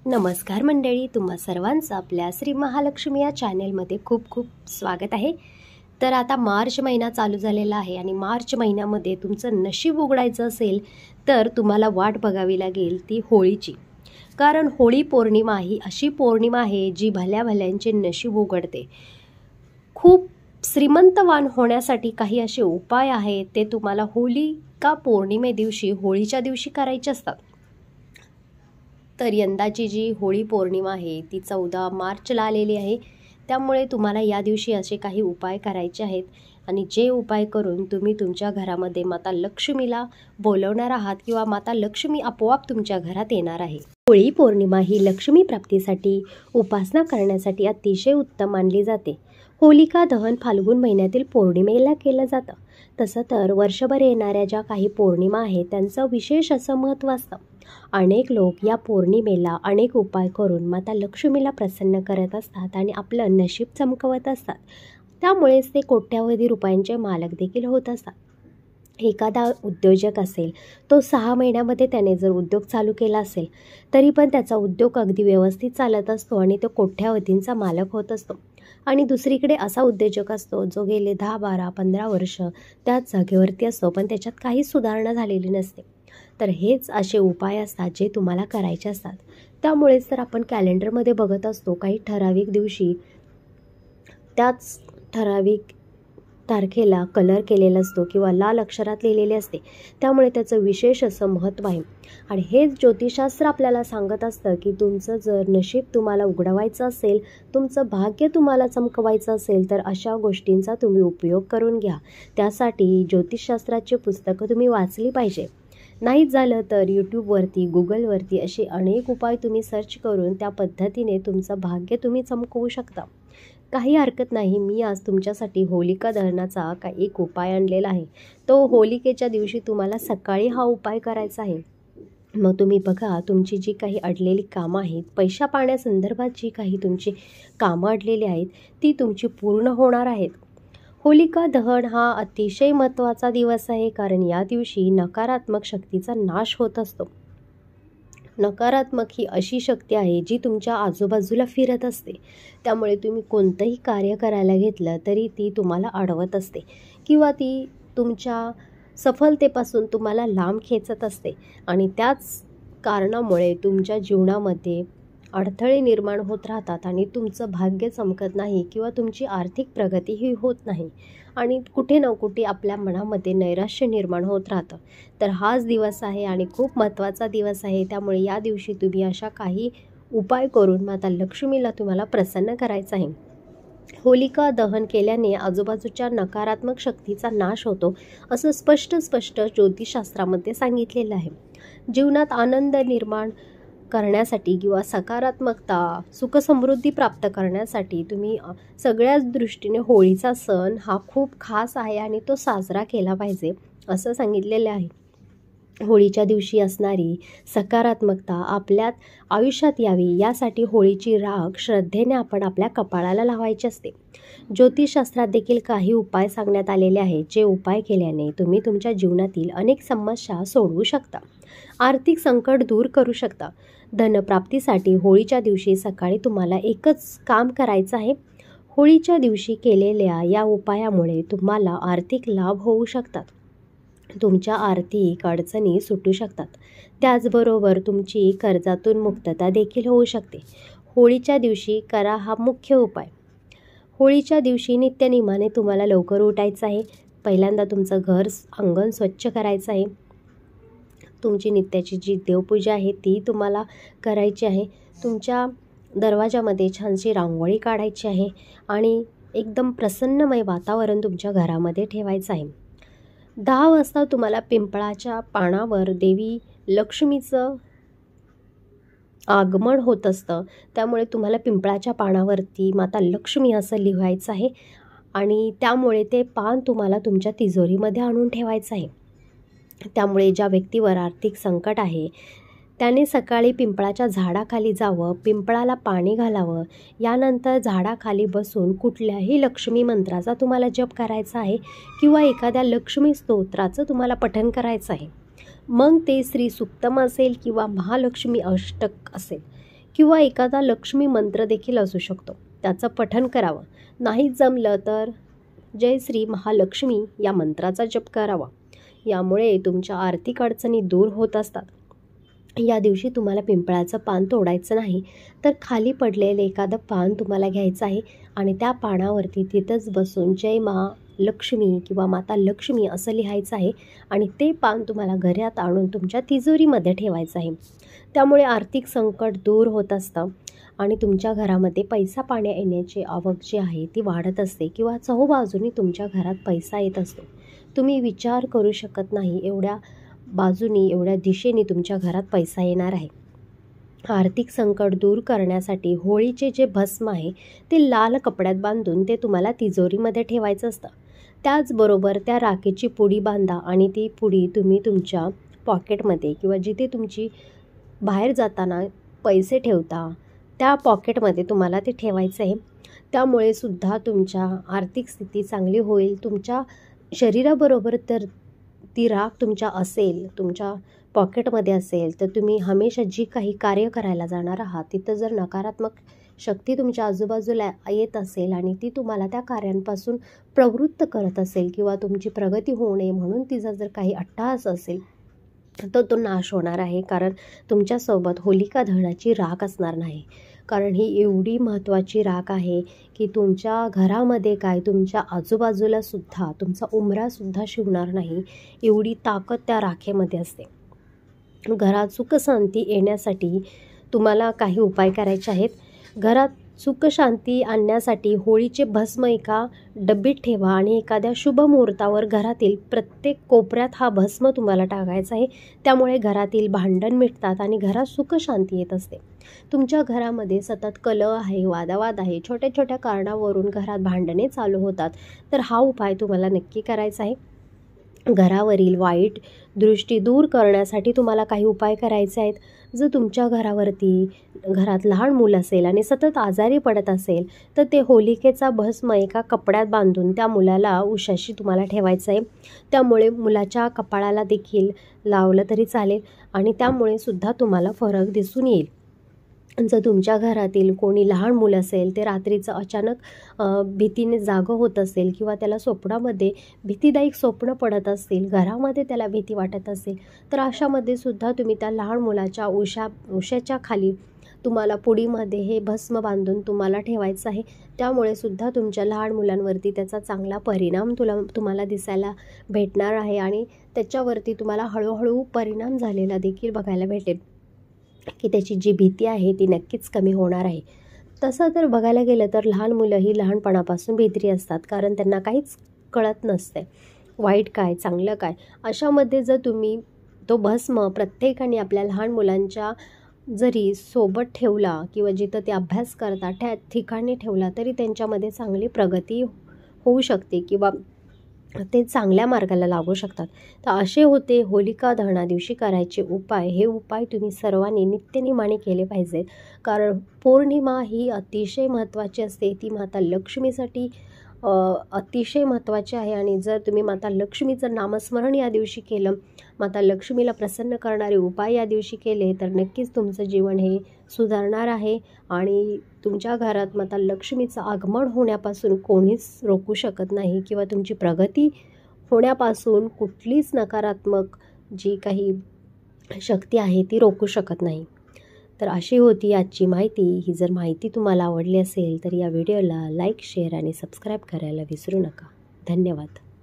नमस्कार मंडळी, तुम्हा सर्वांचं आपल्या श्री महालक्ष्मी या चॅनेलमध्ये खूप खूप स्वागत आहे. तर आता मार्च महिना चालू झालेला आहे आणि मार्च महिन्यामध्ये तुमचं नशीब उघडायचं असेल तर तुम्हाला वाट बघावी लागेल ती होळीची. कारण होळी पौर्णिमा ही अशी पौर्णिमा आहे जी भल्या भल्यांचे नशीब उघडते. खूप श्रीमंतवान होण्यासाठी काही असे उपाय आहेत, ते तुम्हाला होलिका पौर्णिमे दिवशी, होळीच्या दिवशी करायचे असतात. तर यंदाची जी होळी पौर्णिमा आहे ती 14 मार्चला आलेली आहे. त्यामुळे तुम्हाला या दिवशी असे काही उपाय करायचे आहेत आणि जे उपाय करून तुम्ही तुमच्या घरामध्ये माता लक्ष्मीला बोलवणार आहात किंवा माता लक्ष्मी आपोआप तुमच्या घरात येणार आहे. होळी पौर्णिमा ही लक्ष्मी प्राप्तीसाठी, उपासना करण्यासाठी अतिशय उत्तम मानली जाते. होलिका दहन फाल्गुन महिन्यातील पौर्णिमेला केलं जातं. तसं तर वर्षभर येणाऱ्या ज्या काही पौर्णिमा आहेत त्यांचं विशेष असं महत्त्व असतं. अनेक लोक या पौर्णिमेला अनेक उपाय करून माता लक्ष्मीला प्रसन्न करत असतात आणि आपलं नशीब चमकवत असतात. त्यामुळेच ते कोट्यावधी रुपयांचे मालक देखील होत असतात. एखादा उद्योजक असेल, तो 6 महिन्यामध्ये त्याने जर उद्योग चालू केला असेल तरी पण त्याचा उद्योग अगदी व्यवस्थित चालत असतो आणि तो कोट्यावधींचा मालक होत असतो. आणि दुसरीकडे असा उद्योजक असतो जो गेले 10, 12, 15 वर्ष त्याच जागेवरती असतो, पण त्याच्यात काहीच सुधारणा झालेली नसते. तर हेच असे उपाय असतात जे तुम्हाला करायचे असतात. त्यामुळेच तर आपण कॅलेंडरमध्ये बघत असतो, काही ठराविक दिवशी त्याच ठराविक तारखेला कलर केलेला असतो किंवा लाल अक्षरात लिहिलेले असते. त्यामुळे त्याचं विशेष असं महत्त्व आहे. आणि हेच ज्योतिषशास्त्र आपल्याला सांगत असतं की तुमचं जर नशीब तुम्हाला उघडवायचं असेल, तुमचं भाग्य तुम्हाला चमकवायचं असेल तर अशा गोष्टींचा तुम्ही उपयोग करून घ्या. त्यासाठी ज्योतिषशास्त्राची पुस्तकं तुम्ही वाचली पाहिजे. नाहीच झालं तर यूट्यूबवरती, गुगलवरती असे अनेक उपाय तुम्ही सर्च करून त्या पद्धतीने तुमचं भाग्य तुम्ही चमकवू शकता. काही हरकत नाही. मी आज तुमच्यासाठी होलिका दहनाचा एक उपाय आणलेला आहे. तो होलिकेच्या दिवशी तुम्हाला सकाळी हा उपाय करायचा आहे. मग तुम्ही बघा, तुमची जी काही अडलेली कामं आहेत, पैशा पाण्यासंदर्भात जी काही तुमची कामं अडलेली आहेत ती तुमची पूर्ण होणार आहेत. होलिका दहन हा अतिशय महत्त्वाचा दिवस आहे, कारण या दिवशी नकारात्मक शक्तीचा नाश होत असतो. नकारात्मक ही अशी शक्ती आहे जी तुमच्या आजूबाजूला फिरत असते. त्यामुळे तुम्ही कोणतंही कार्य करायला घेतलं तरी ती तुम्हाला अडवत असते किंवा ती तुमच्या सफलतेपासून तुम्हाला लांब खेचत असते. आणि त्याच कारणामुळे तुमच्या जीवनामध्ये अडथळे निर्माण होत राहतात आणि तुमचं भाग्य चमकत नाही किंवा तुमची आर्थिक प्रगती ही होत नाही आणि कुठे ना कुठे आपल्या मनामध्ये नैराश्य निर्माण होत राहतं. तर हाच दिवस आहे आणि खूप महत्त्वाचा दिवस आहे. त्यामुळे या दिवशी तुम्ही अशा काही उपाय करून माता लक्ष्मीला तुम्हाला प्रसन्न करायचं आहे. होलिका दहन केल्याने आजूबाजूच्या नकारात्मक शक्तीचा नाश होतो, असं स्पष्ट ज्योतिषशास्त्रामध्ये सांगितलेलं आहे. जीवनात आनंद निर्माण करण्यासाठी किंवा सकारात्मकता, सुखसमृद्धी प्राप्त करण्यासाठी तुम्ही सगळ्याच दृष्टीने होळीचा सण हा खूप खास आहे आणि तो साजरा केला पाहिजे असं सांगितलेलं आहे. होळीच्या दिवशी असणारी सकारात्मकता आपल्यात आयुष्यात यावी यासाठी होळीची राख श्रद्धेने आपण आपल्या कपाळाला लावायची असते. ज्योतिषशास्त्रात देखील काही उपाय सांगण्यात आलेले आहेत, जे उपाय केल्याने तुम्ही तुमच्या जीवनातील अनेक समस्या सोडवू शकता, आर्थिक संकट दूर करू शकता. धनप्राप्तीसाठी होळीच्या दिवशी सकाळी तुम्हाला एकच काम करायचं आहे. होळीच्या दिवशी केलेल्या या उपायामुळे तुम्हाला आर्थिक लाभ होऊ शकतात, तुमच्या आर्थिक अडचणी सुटू शकतात. त्याचबरोबर तुमची कर्जातून मुक्तता देखील होऊ शकते. होळीच्या दिवशी करा हा मुख्य उपाय. होळीच्या दिवशी नित्यनेमाने तुम्हाला लवकर उठायचं आहे. पहिल्यांदा तुमचं घर, अंगण स्वच्छ करायचं आहे. तुमची नित्याची जी देवपूजा आहे ती तुम्हाला करायची आहे. तुमच्या दरवाजामध्ये छानशी रांगोळी काढायची आहे आणि एकदम प्रसन्नमय वातावरण तुमच्या घरामध्ये ठेवायचं आहे. 10 वाजता तुम्हाला पिंपळाच्या पानावर देवी लक्ष्मीचं आगमन होत असतं. त्यामुळे तुम्हाला पिंपळाच्या पानावरती माता लक्ष्मी असं लिहायचं आहे आणि त्यामुळे ते पान तुम्हाला तुमच्या तिजोरीमध्ये आणून ठेवायचं आहे. त्यामुळे ज्या व्यक्तीवर आर्थिक संकट आहे त्याने सकाळी पिंपळाच्या झाडाखाली जावं, पिंपळाला पाणी घालावं. यानंतर झाडाखाली बसून कुठल्याही लक्ष्मी मंत्राचा तुम्हाला जप करायचा आहे किंवा एखाद्या लक्ष्मी स्तोत्राचं तुम्हाला पठण करायचं आहे. मग ते श्री सुक्तम असेल किंवा महालक्ष्मी अष्टक असेल किंवा एखादा लक्ष्मी मंत्र देखील असू शकतो, त्याचं पठण करावं. नाही जमलं तर जय श्री महालक्ष्मी या मंत्राचा जप करावा. यामुळे तुमच्या आर्थिक अडचणी दूर होत असतात. या दिवशी तुम्हाला पिंपळाचं पान तोडायचं नाही, तर खाली पडलेलं एखादं पान तुम्हाला घ्यायचं आहे आणि त्या पानावरती तिथंच बसून जय महालक्ष्मी किंवा माता लक्ष्मी असं लिहायचं आहे आणि ते पान तुम्हाला घरात आणून तुमच्या तिजोरीमध्ये ठेवायचं आहे. त्यामुळे आर्थिक संकट दूर होत असतं आणि तुमच्या घरामध्ये पैसा पाणी येण्याची आवक जी आहे ती वाढत असते किंवा चहूबाजूनी तुमच्या घरात पैसा येत असतो. तुम्ही विचार करू शकत नाही एवढ्या बाजूनी एवढ्या दिशेने तुमच्या घरात पैसा येणार आहे. आर्थिक संकट दूर करण्यासाठी होळीचे जे भस्म आहे ते लाल कपड्यात बांधून ते तुम्हाला तिजोरीमध्ये ठेवायचं असतं. त्याचबरोबर त्या राखेची पुडी बांधा आणि ती पुडी तुम्ही तुमच्या पॉकेटमध्ये किंवा जिथे तुमची बाहेर जाताना पैसे ठेवता त्या पॉकेटमध्ये तुम्हाला ते ठेवायचं आहे. त्यामुळे सुद्धा तुमच्या आर्थिक स्थिती चांगली होईल. तुमच्या शरीराबरोबर तर ती राख तुमच्या असेल, तुमच्या पॉकेटमध्ये असेल, तर तुम्ही हमेशा जी काही कार्य करायला जाणार आहात तिथं जर नकारात्मक शक्ती तुमच्या आजूबाजूला येत असेल आणि ती तुम्हाला त्या कार्यांपासून प्रवृत्त करत असेल किंवा तुमची प्रगती होऊ नये म्हणून तिचा जर काही अट्टहास असेल तर तो नाश होणार आहे. कारण तुमच्यासोबत होलिका दहनाची राख असणार नाही. कारण ही एवढी महत्त्वाची राख आहे की तुमच्या घरामध्ये काय तुमच्या आजूबाजूला सुद्धा तुमचा उंबरासुद्धा शिवणार नाही, एवढी ताकद त्या राखेमध्ये असते. घरात सुखशांती येण्यासाठी तुम्हाला काही उपाय करायचे आहेत. घरात सुखशांती आणण्यासाठी होळीचे भस्म एका डब्बीत ठेवा आणि एखाद्या शुभ मुहूर्तावर घरातील प्रत्येक कोपऱ्यात हा भस्म तुम्हाला टाकायचा आहे. त्यामुळे घरातील भांडण मिटतात आणि घरात सुखशांती येत असते. तुमच्या घरामध्ये सतत कलह आहे, वादावाद आहे, छोट्या छोट्या कारणावरून घरात भांडणे चालू होतात, तर हा उपाय तुम्हाला नक्की करायचा आहे. घरावरील वाईट दृष्टी दूर करण्यासाठी तुम्हाला काही उपाय करायचे आहेत. जर तुमच्या घरात लहान मूल असेल आणि सतत आजारी पडत असेल तर ते होलिकेचा भस्म एका कपड्यात बांधून त्या मुलाला उशाशी तुम्हाला ठेवायचं आहे. त्यामुळे मुलाच्या कपाळाला देखील लावलं तरी चालेल आणि त्यामुळे सुद्धा तुम्हाला फरक दिसून येईल. जर तुमच्या घरातील कोणी लहान मुलं असेल ते रात्रीचं अचानक भीतीने जागं होत असेल किंवा त्याला स्वप्नामध्ये भीतीदायक स्वप्न पडत असतील, घरामध्ये त्याला भीती वाटत असेल, तर अशामध्ये सुद्धा तुम्ही त्या लहान मुलाच्या उशाच्या खाली तुम्हाला पुडीमध्ये हे भस्म बांधून तुम्हाला ठेवायचं आहे. त्यामुळे सुद्धा तुमच्या लहान मुलांवरती त्याचा चांगला परिणाम तुम्हाला दिसायला भेटणार आहे आणि त्याच्यावरती तुम्हाला हळूहळू परिणाम झालेला देखील बघायला भेटेल की त्याची जी भीती आहे ती नक्कीच कमी होणार आहे. तसं तर बघायला गेलं तर लहान मुलं ही लहानपणापासून भित्री असतात, कारण त्यांना काहीच कळत नसते वाईट काय चांगलं काय. अशामध्ये जर तुम्ही तो भस्म प्रत्येकाने आपल्या लहान मुलांच्या जरी सोबत ठेवला किंवा जिथं ते अभ्यास करतात त्या ठिकाणी ठेवला तरी त्यांच्यामध्ये चांगली प्रगती होऊ शकते किंवा ते चांगल्या मार्गाला लागू शकतात. तर असे होते होलिका दहना दिवशी करायचे उपाय. हे उपाय तुम्ही सर्वांनी नित्यनेमाने केले पाहिजेत, कारण पौर्णिमा ही अतिशय महत्त्वाची असते. ती माता लक्ष्मीसाठी अतिशय महत्त्वाची आहे आणि जर तुम्ही माता लक्ष्मीचं नामस्मरण या दिवशी केलं, माता लक्ष्मीला प्रसन्न करणारे उपाय या दिवशी केले तर नक्कीच तुमचं जीवन हे सुधारणार आहे आणि तुमच्या घरात माता लक्ष्मीचं आगमन होण्यापासून कोणीच रोखू शकत नाही किंवा तुमची प्रगती होण्यापासून कुठलीच नकारात्मक जी काही शक्ती आहे ती रोखू शकत नाही. तर अशी होती आजची माहिती. ही जर माहिती तुम्हाला आवडली असेल तर या व्हिडिओला लाईक, शेअर आणि सबस्क्राईब करायला विसरू नका. धन्यवाद.